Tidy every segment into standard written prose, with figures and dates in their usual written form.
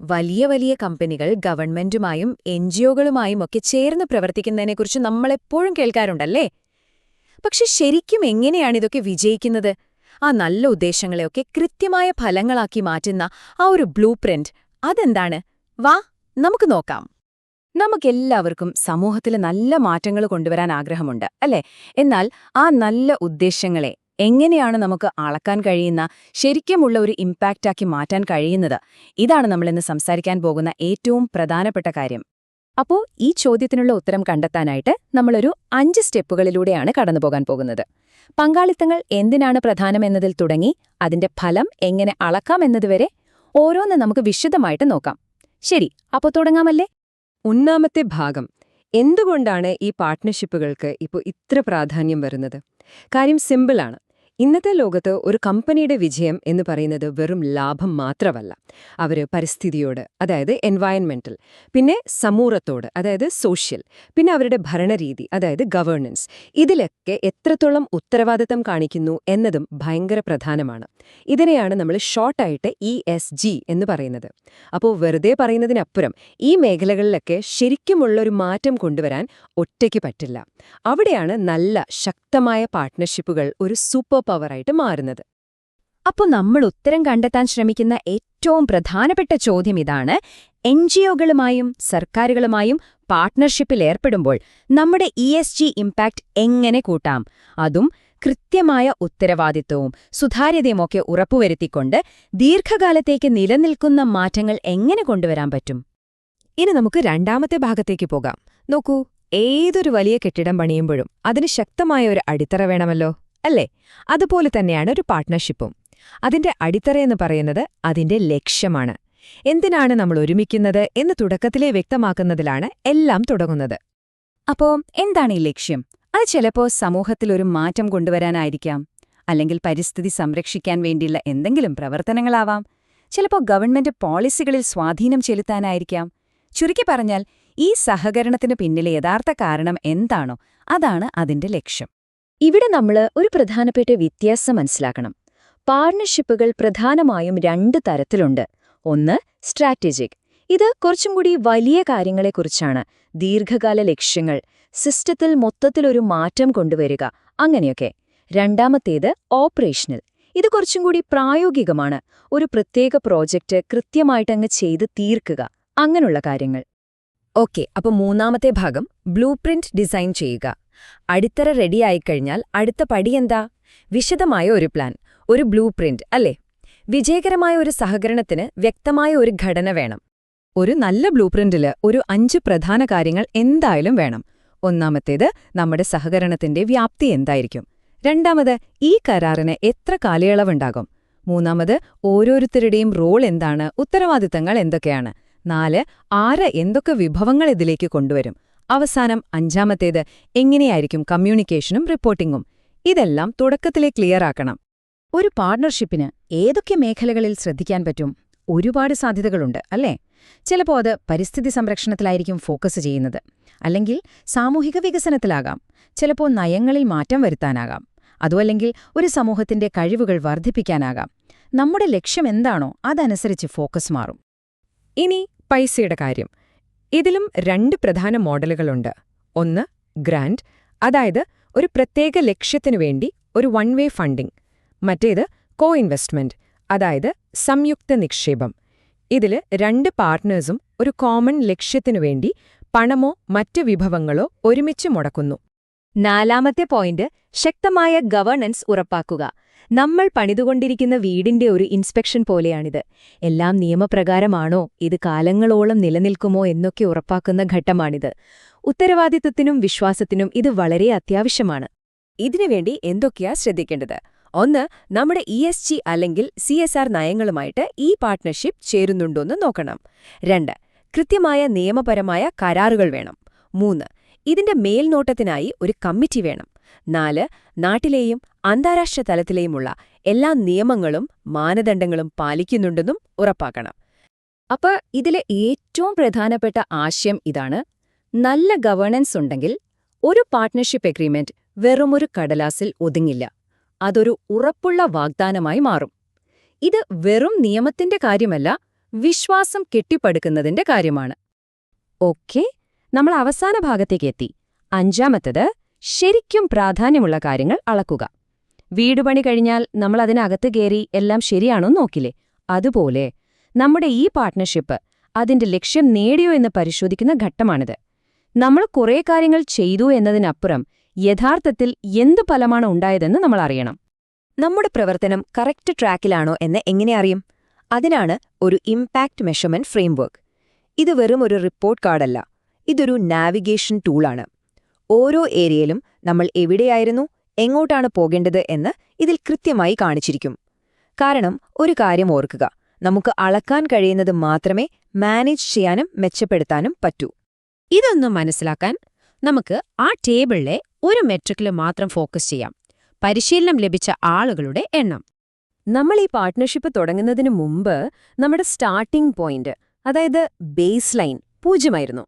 വലിയ വലിയ കമ്പനികൾ ഗവൺമെന്റുമായും എൻജിഒകളുമായും ഒക്കെ ചേർന്ന് പ്രവർത്തിക്കുന്നതിനെക്കുറിച്ച് നമ്മളെപ്പോഴും കേൾക്കാറുണ്ടല്ലേ? പക്ഷെ ശരിക്കും എങ്ങനെയാണിതൊക്കെ വിജയിക്കുന്നത്? ആ നല്ല ഉദ്ദേശങ്ങളെയൊക്കെ കൃത്യമായ ഫലങ്ങളാക്കി മാറ്റുന്ന ആ ഒരു ബ്ലൂ പ്രിന്റ് അതെന്താണ്? വാ നമുക്ക് നോക്കാം. നമുക്കെല്ലാവർക്കും സമൂഹത്തിൽ നല്ല മാറ്റങ്ങൾ കൊണ്ടുവരാൻ ആഗ്രഹമുണ്ട്, അല്ലേ? എന്നാൽ ആ നല്ല ഉദ്ദേശങ്ങളെ എങ്ങനെയാണ് നമുക്ക് അളക്കാൻ കഴിയുന്ന, ശരിക്കുമുള്ള ഒരു ഇമ്പാക്റ്റാക്കി മാറ്റാൻ കഴിയുന്നത്? ഇതാണ് നമ്മളിന്ന് സംസാരിക്കാൻ പോകുന്ന ഏറ്റവും പ്രധാനപ്പെട്ട കാര്യം. അപ്പോൾ ഈ ചോദ്യത്തിനുള്ള ഉത്തരം കണ്ടെത്താനായിട്ട് നമ്മളൊരു 5 സ്റ്റെപ്പുകളിലൂടെയാണ് കടന്നുപോകാൻ പോകുന്നത്. പങ്കാളിത്തങ്ങൾ എന്തിനാണ് പ്രധാനമെന്നതിൽ തുടങ്ങി അതിന്റെ ഫലം എങ്ങനെ അളക്കാമെന്നതുവരെ ഓരോന്ന് നമുക്ക് വിശദമായിട്ട് നോക്കാം. ശരി, അപ്പോൾ തുടങ്ങാമല്ലേ? ഒന്നാമത്തെ ഭാഗം, എന്തുകൊണ്ടാണ് ഈ പാർട്ട്ണർഷിപ്പുകൾക്ക് ഇപ്പോൾ ഇത്ര പ്രാധാന്യം വരുന്നത്? കാര്യം സിമ്പിളാണ്. ഇന്നത്തെ ലോകത്ത് ഒരു കമ്പനിയുടെ വിജയം എന്ന് പറയുന്നത് വെറും ലാഭം മാത്രമല്ല. അവര് പരിസ്ഥിതിയോട്, അതായത് എൻവയൺമെന്റൽ, പിന്നെ സമൂഹത്തോട്, അതായത് സോഷ്യൽ, പിന്നെ അവരുടെ ഭരണരീതി, അതായത് ഗവേണൻസ്, ഇതിലൊക്കെ എത്രത്തോളം ഉത്തരവാദിത്തം കാണിക്കുന്നു എന്നതും ഭയങ്കര പ്രധാനമാണ്. ഇതിനെയാണ് നമ്മൾ ഷോർട്ടായിട്ട് ESG എന്ന് പറയുന്നത്. അപ്പോൾ വെറുതെ പറയുന്നതിനപ്പുറം ഈ മേഖലകളിലൊക്കെ ശരിക്കുമുള്ളൊരു മാറ്റം കൊണ്ടുവരാൻ ഒറ്റയ്ക്ക് പറ്റില്ല. അവിടെയാണ് നല്ല ശക്തമായ പാർട്ട്ണർഷിപ്പുകൾ ഒരു സൂപ്പർ പവറായിട്ട് മാറുന്നത്. അപ്പോൾ നമ്മൾ ഉത്തരം കണ്ടെത്താൻ ശ്രമിക്കുന്ന ഏറ്റവും പ്രധാനപ്പെട്ട ചോദ്യം ഇതാണ്: എൻജിഒകളുമായും സർക്കാരുകളുമായും പാർട്ട്ണർഷിപ്പിൽ ഏർപ്പെടുമ്പോൾ നമ്മുടെ ESG ഇമ്പാക്റ്റ് എങ്ങനെ കൂട്ടാം? അതും കൃത്യമായ ഉത്തരവാദിത്വവും സുതാര്യതയുമൊക്കെ ഉറപ്പുവരുത്തിക്കൊണ്ട് ദീർഘകാലത്തേക്ക് നിലനിൽക്കുന്ന മാറ്റങ്ങൾ എങ്ങനെ കൊണ്ടുവരാൻ പറ്റും? ഇനി നമുക്ക് രണ്ടാമത്തെ ഭാഗത്തേക്ക് പോകാം. നോക്കൂ, ഏതൊരു വലിയ കെട്ടിടം പണിയുമ്പോഴും അതിന് ശക്തമായ ഒരു അടിത്തറ വേണമല്ലോ, അല്ലേ? അതുപോലെ തന്നെയാണ് ഒരു പാർട്ട്ണർഷിപ്പും. അതിന്റെ അടിത്തറയെന്ന് പറയുന്നത് അതിന്റെ ലക്ഷ്യമാണ്. എന്തിനാണ് നമ്മൾ ഒരുമിക്കുന്നത് എന്ന് തുടക്കത്തിലേ വ്യക്തമാക്കുന്നതിലാണ് എല്ലാം തുടങ്ങുന്നത്. അപ്പോ എന്താണ് ഈ ലക്ഷ്യം? അത് ചിലപ്പോൾ സമൂഹത്തിലൊരു മാറ്റം കൊണ്ടുവരാനായിരിക്കാം, അല്ലെങ്കിൽ പരിസ്ഥിതി സംരക്ഷിക്കാൻ വേണ്ടിയുള്ള എന്തെങ്കിലും പ്രവർത്തനങ്ങളാവാം, ചിലപ്പോൾ ഗവൺമെന്റ് പോളിസികളിൽ സ്വാധീനം ചെലുത്താനായിരിക്കാം. ചുരുക്കി പറഞ്ഞാൽ, ഈ സഹകരണത്തിന് പിന്നിലെ യഥാർത്ഥ കാരണം എന്താണോ അതാണ് അതിന്റെ ലക്ഷ്യം. ഇവിടെ നമ്മൾ ഒരു പ്രധാനപ്പെട്ട വ്യത്യാസം മനസ്സിലാക്കണം. പാർട്ണർഷിപ്പുകൾ പ്രധാനമായും 2 തരത്തിലുണ്ട്. ഒന്ന് സ്ട്രാറ്റജിക്. ഇത് കുറച്ചും കൂടി വലിയ കാര്യങ്ങളെക്കുറിച്ചാണ്. ദീർഘകാല ലക്ഷ്യങ്ങൾ, സിസ്റ്റത്തിൽ മൊത്തത്തിലൊരു മാറ്റം കൊണ്ടുവരിക, അങ്ങനെയൊക്കെ. രണ്ടാമത്തേത് ഓപ്പറേഷണൽ. ഇത് കുറച്ചും കൂടി പ്രായോഗികമാണ്. ഒരു പ്രത്യേക പ്രോജക്റ്റ് കൃത്യമായിട്ടങ്ങ് ചെയ്ത് തീർക്കുക, അങ്ങനെയുള്ള കാര്യങ്ങൾ. ഓക്കെ, അപ്പോൾ മൂന്നാമത്തെ ഭാഗം ബ്ലൂ പ്രിന്റ് ഡിസൈൻ ചെയ്യുക. അടിത്തറ റെഡിയായിക്കഴിഞ്ഞാൽ അടുത്ത പടിയെന്താ? വിശദമായ ഒരു പ്ലാൻ, ഒരു ബ്ലൂ പ്രിന്റ്, അല്ലേ? വിജയകരമായ ഒരു സഹകരണത്തിന് വ്യക്തമായ ഒരു ഘടന വേണം. ഒരു നല്ല ബ്ലൂ പ്രിന്റില് ഒരു 5 പ്രധാന കാര്യങ്ങൾ എന്തായാലും വേണം. ഒന്നാമത്തേത്, നമ്മുടെ സഹകരണത്തിന്റെ വ്യാപ്തി എന്തായിരിക്കും? രണ്ടാമത്, ഈ കരാറിന് എത്ര കാലയളവുണ്ടാകും? മൂന്നാമത്, ഓരോരുത്തരുടെയും റോൾ എന്താണ്, ഉത്തരവാദിത്തങ്ങൾ എന്തൊക്കെയാണ്? 4, ആര് എന്തൊക്കെ വിഭവങ്ങൾ ഇതിലേക്ക് കൊണ്ടുവരും? അവസാനം 5ാമത്തേത്, എങ്ങനെയായിരിക്കും കമ്മ്യൂണിക്കേഷനും റിപ്പോർട്ടിംഗും? ഇതെല്ലാം തുടക്കത്തിലെ ക്ലിയർ ആക്കണം. ഒരു പാർട്ണർഷിപ്പിന് ഏതൊക്കെ മേഖലകളിൽ ശ്രദ്ധിക്കാൻ പറ്റും? ഒരുപാട് സാധ്യതകളുണ്ട്, അല്ലേ? ചിലപ്പോൾ അത് പരിസ്ഥിതി സംരക്ഷണത്തിലായിരിക്കും ഫോക്കസ് ചെയ്യുന്നത്, അല്ലെങ്കിൽ സാമൂഹിക വികസനത്തിലാകാം, ചിലപ്പോൾ നയങ്ങളിൽ മാറ്റം വരുത്താനാകാം, അതുമല്ലെങ്കിൽ ഒരു സമൂഹത്തിന്റെ കഴിവുകൾ വർദ്ധിപ്പിക്കാനാകാം. നമ്മുടെ ലക്ഷ്യം എന്താണോ അതനുസരിച്ച് ഫോക്കസ് മാറും. ഇനി പൈസയുടെ കാര്യം. ഇതിലും 2 പ്രധാന മോഡലുകളുണ്ട്. ഒന്ന് ഗ്രാന്റ്, അതായത് ഒരു പ്രത്യേക ലക്ഷ്യത്തിനു വേണ്ടി ഒരു വൺ വേ ഫണ്ടിംഗ്. മറ്റേത് കോ ഇൻവെസ്റ്റ്മെന്റ്, അതായത് സംയുക്ത നിക്ഷേപം. ഇതില് 2 പാർട്ട്നേഴ്സും ഒരു കോമൺ ലക്ഷ്യത്തിനു വേണ്ടി പണമോ മറ്റ് വിഭവങ്ങളോ ഒരുമിച്ച് മുടക്കുന്നു. 4ാമത്തെ പോയിന്റ്, ശക്തമായ ഗവേണൻസ് ഉറപ്പാക്കുക. നമ്മൾ പണിതുകൊണ്ടിരിക്കുന്ന വീടിന്റെ ഒരു ഇൻസ്പെക്ഷൻ പോലെയാണിത്. എല്ലാം നിയമപ്രകാരമാണോ, ഇത് കാലങ്ങളോളം നിലനിൽക്കുമോ എന്നൊക്കെ ഉറപ്പാക്കുന്ന ഘട്ടമാണിത്. ഉത്തരവാദിത്തത്തിനും വിശ്വാസത്തിനും ഇത് വളരെ അത്യാവശ്യമാണ്. ഇതിനുവേണ്ടി എന്തൊക്കെയാ ശ്രദ്ധിക്കേണ്ടത്? 1, നമ്മുടെ ESG അല്ലെങ്കിൽ CSR നയങ്ങളുമായിട്ട് ഈ പാർട്ട്ണർഷിപ്പ് ചേരുന്നുണ്ടോന്ന് നോക്കണം. 2, കൃത്യമായ നിയമപരമായ കരാറുകൾ വേണം. 3, ഇതിന്റെ മേൽനോട്ടത്തിനായി ഒരു കമ്മിറ്റി വേണം. 4, നാട്ടിലെയും അന്താരാഷ്ട്ര തലത്തിലെയുമുള്ള എല്ലാ നിയമങ്ങളും മാനദണ്ഡങ്ങളും പാലിക്കുന്നുണ്ടെന്നും ഉറപ്പാക്കണം. അപ്പോൾ ഇതിലെ ഏറ്റവും പ്രധാനപ്പെട്ട ആശയം ഇതാണ്: നല്ല ഗവേണൻസ് ഉണ്ടെങ്കിൽ ഒരു പാർട്ട്ണർഷിപ്പ് എഗ്രീമെന്റ് വെറുമൊരു കടലാസിൽ ഒതുങ്ങില്ല, അതൊരു ഉറപ്പുള്ള വാഗ്ദാനമായി മാറും. ഇത് വെറും നിയമത്തിന്റെ കാര്യമല്ല, വിശ്വാസം കെട്ടിപ്പടുക്കുന്നതിന്റെ കാര്യമാണ്. ഓക്കെ, നമ്മൾ അവസാന ഭാഗത്തേക്ക് എത്തി. അഞ്ചാമത്തത്, ശരിക്കും പ്രാധാന്യമുള്ള കാര്യങ്ങൾ അളക്കുക. വീടുപണി കഴിഞ്ഞാൽ നമ്മൾ അതിനകത്ത് കയറി എല്ലാം ശരിയാണോ നോക്കില്ലേ? അതുപോലെ നമ്മുടെ ഈ പാർട്ട്ണർഷിപ്പ് അതിന്റെ ലക്ഷ്യം നേടിയോ എന്ന് പരിശോധിക്കുന്ന ഘട്ടമാണിത്. നമ്മൾ കുറേ കാര്യങ്ങൾ ചെയ്തു എന്നതിനപ്പുറം യഥാർത്ഥത്തിൽ എന്തു ഫലമാണ് ഉണ്ടായതെന്ന് നമ്മൾ അറിയണം. നമ്മുടെ പ്രവർത്തനം കറക്റ്റ് ട്രാക്കിലാണോ എന്ന് എങ്ങനെ അറിയും? അതിനാണ് ഒരു ഇംപാക്റ്റ് മെഷർമെന്റ് ഫ്രെയിംവർക്ക്. ഇത് വെറും ഒരു റിപ്പോർട്ട് കാർഡല്ല, ഇതൊരു നാവിഗേഷൻ ടൂളാണ്. ഓരോ ഏരിയയിലും നമ്മൾ എവിടെയായിരുന്നു, എങ്ങോട്ടാണ് പോകേണ്ടത് എന്ന് ഇതിൽ കൃത്യമായി കാണിച്ചിരിക്കും. കാരണം ഒരു കാര്യം ഓർക്കുക, നമുക്ക് അളക്കാൻ കഴിയുന്നത് മാത്രമേ മാനേജ് ചെയ്യാനും മെച്ചപ്പെടുത്താനും പറ്റൂ. ഇതൊന്നും മനസ്സിലാക്കാൻ നമുക്ക് ആ ടേബിളിലെ ഒരു മെട്രിക്കിൽ മാത്രം ഫോക്കസ് ചെയ്യാം: പരിശീലനം ലഭിച്ച ആളുകളുടെ എണ്ണം. നമ്മൾ ഈ പാർട്ട്ണർഷിപ്പ് തുടങ്ങുന്നതിന് മുമ്പ് നമ്മുടെ സ്റ്റാർട്ടിംഗ് പോയിന്റ്, അതായത് ബേസ് ലൈൻ 0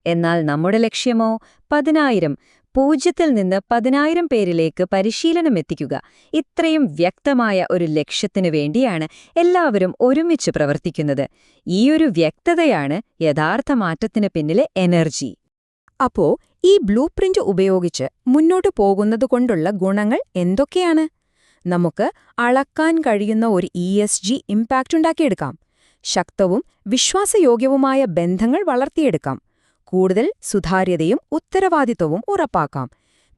എന്നാൽ നമ്മുടെ ലക്ഷ്യമോ 10,000. 0 നിന്ന് 10,000 പേരിലേക്ക് പരിശീലനം എത്തിക്കുക. ഇത്രയും വ്യക്തമായ ഒരു ലക്ഷ്യത്തിനു വേണ്ടിയാണ് എല്ലാവരും ഒരുമിച്ച് പ്രവർത്തിക്കുന്നത്. ഈയൊരു വ്യക്തതയാണ് യഥാർത്ഥ മാറ്റത്തിന് പിന്നിലെ എനർജി. അപ്പോ ഈ ബ്ലൂ പ്രിന്റ് ഉപയോഗിച്ച് മുന്നോട്ടു പോകുന്നതുകൊണ്ടുള്ള ഗുണങ്ങൾ എന്തൊക്കെയാണ്? നമുക്ക് അളക്കാൻ കഴിയുന്ന ഒരു ESG ഇമ്പാക്റ്റ് ഉണ്ടാക്കിയെടുക്കാം. ശക്തവും വിശ്വാസയോഗ്യവുമായ ബന്ധങ്ങൾ വളർത്തിയെടുക്കാം. കൂടുതൽ സുതാര്യതയും ഉത്തരവാദിത്വവും ഉറപ്പാക്കാം.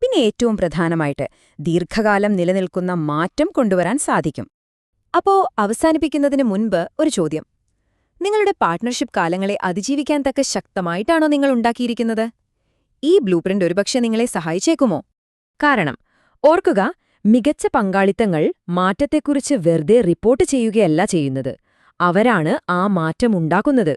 പിന്നെ ഏറ്റവും പ്രധാനമായിട്ട് ദീർഘകാലം നിലനിൽക്കുന്ന മാറ്റം കൊണ്ടുവരാൻ സാധിക്കും. അപ്പോ അവസാനിപ്പിക്കുന്നതിന് മുൻപ് ഒരു ചോദ്യം. നിങ്ങളുടെ പാർട്ട്ണർഷിപ്പ് കാലങ്ങളെ അതിജീവിക്കാൻ തക്ക ശക്തമായിട്ടാണോ നിങ്ങൾ ഉണ്ടാക്കിയിരിക്കുന്നത്? ഈ ബ്ലൂപ്രിന്റ് ഒരുപക്ഷെ നിങ്ങളെ സഹായിച്ചേക്കുമോ? കാരണം ഓർക്കുക, മികച്ച പങ്കാളിത്തങ്ങൾ മാറ്റത്തെക്കുറിച്ച് വെറുതെ റിപ്പോർട്ട് ചെയ്യുകയല്ല ചെയ്യുന്നത്. അവരാണ് ആ മാറ്റമുണ്ടാക്കുന്നത്.